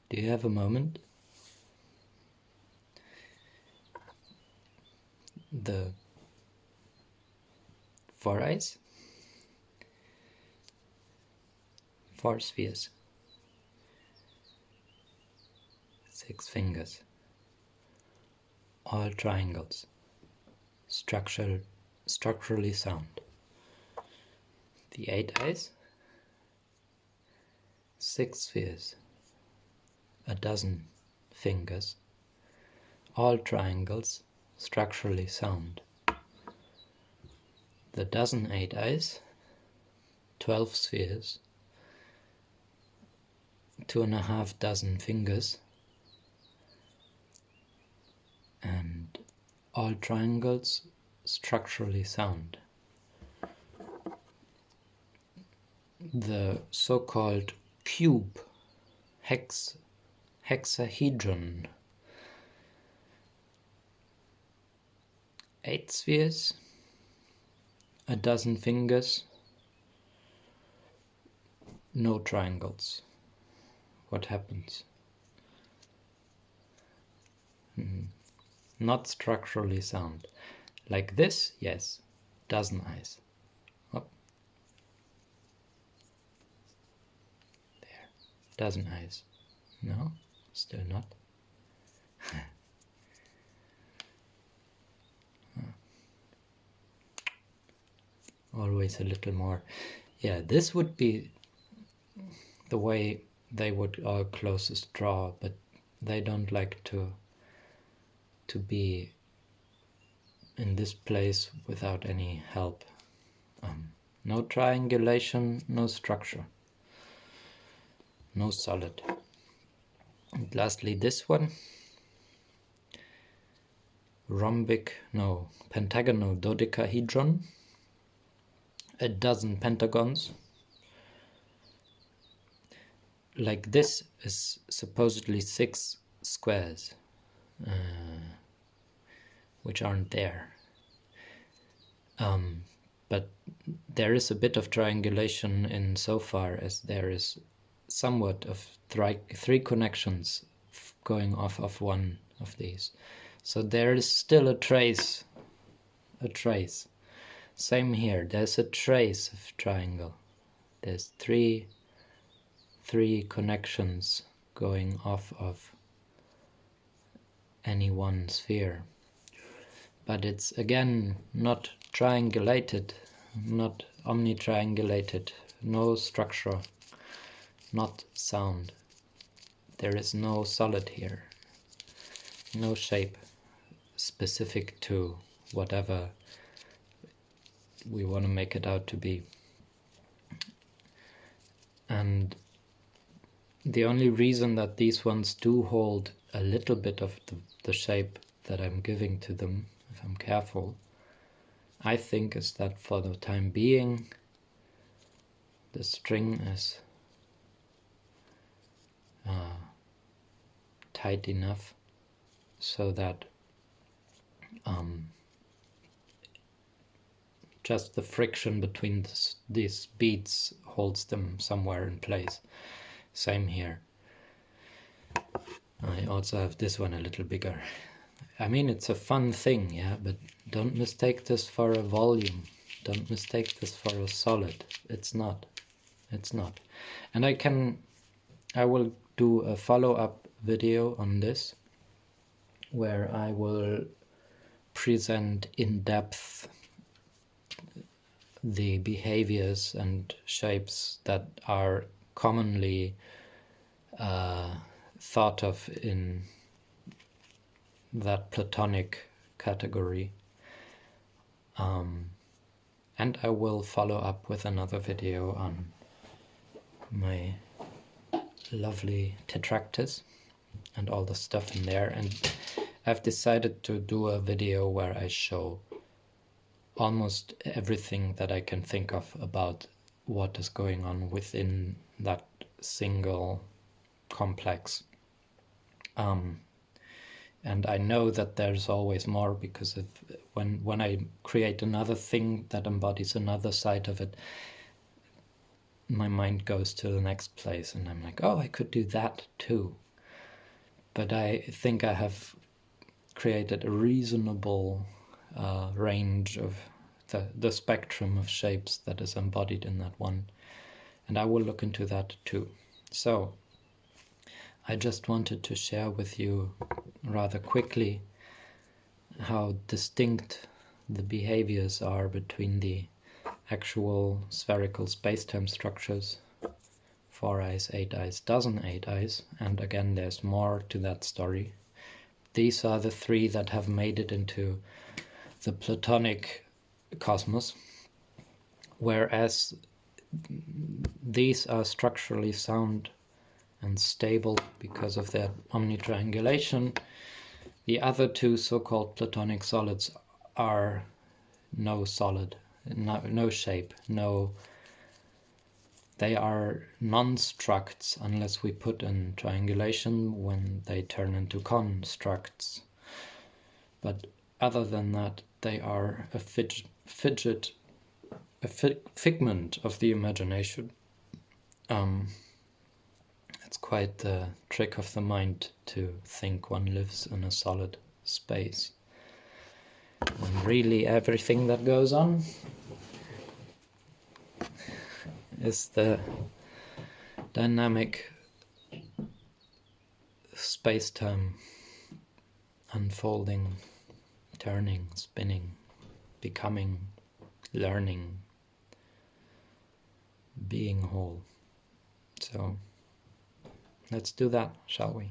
Do you have a moment? The foureyes, 4 spheres, 6 fingers, all triangles, structurally sound. The 8eyes, 6 spheres, a dozen fingers, all triangles, structurally sound. The dozeneighteyes, 12 spheres, 2.5 dozen fingers, and all triangles, structurally sound. The so-called cube, hexahedron, 8 spheres, a dozen fingers, no triangles. What happens? Not structurally sound. Like this, yes, dozeneyes. Up. There, dozeneyes. No, still not. Always a little more. Yeah, this would be the way they would all closest draw, but they don't like to be in this place without any help. No triangulation, no structure, no solid. And lastly, this one, pentagonal dodecahedron, a dozen pentagons. Like this is supposedly 6 squares, which aren't there. But there is a bit of triangulation in so far as there is somewhat of 3 connections going off of one of these. So there is still a trace. Same here, there's a trace of triangle. There's three connections going off of any one sphere. But it's again not triangulated, not omnitriangulated, no structure, not sound. There is no solid here, no shape specific to whatever we want to make it out to be. And the only reason that these ones do hold a little bit of the shape that I'm giving to them, if I'm careful, I think is that for the time being the string is tight enough so that just the friction between these beads holds them somewhere in place. Same here. I also have this one a little bigger. I mean, it's a fun thing, yeah, but don't mistake this for a volume. Don't mistake this for a solid. It's not. It's not. And I will do a follow-up video on this where I will present in depth the behaviors and shapes that are commonly thought of in that platonic category. And I will follow up with another video on my lovely Tetractys and all the stuff in there. And I've decided to do a video where I show almost everything that I can think of about what is going on within that single complex. And I know that there's always more, because when I create another thing that embodies another side of it, my mind goes to the next place and I'm like, oh, I could do that too. but I think I have created a reasonable range of the spectrum of shapes that is embodied in that one, and I will look into that too. So I just wanted to share with you rather quickly how distinct the behaviors are between the actual spherical spacetime structures, foureyes, eighteyes, dozeneighteyes, and again there's more to that story. These are the three that have made it into the platonic cosmos, whereas these are structurally sound and stable because of their omnitriangulation. The other two so-called platonic solids are no solid, no shape, they are non-structs unless we put in triangulation, when they turn into constructs. But other than that, they are a figment of the imagination. It's quite the trick of the mind to think one lives in a solid space. And really everything that goes on is the dynamic space-time unfolding, turning, spinning, becoming, learning, being whole. So let's do that, shall we?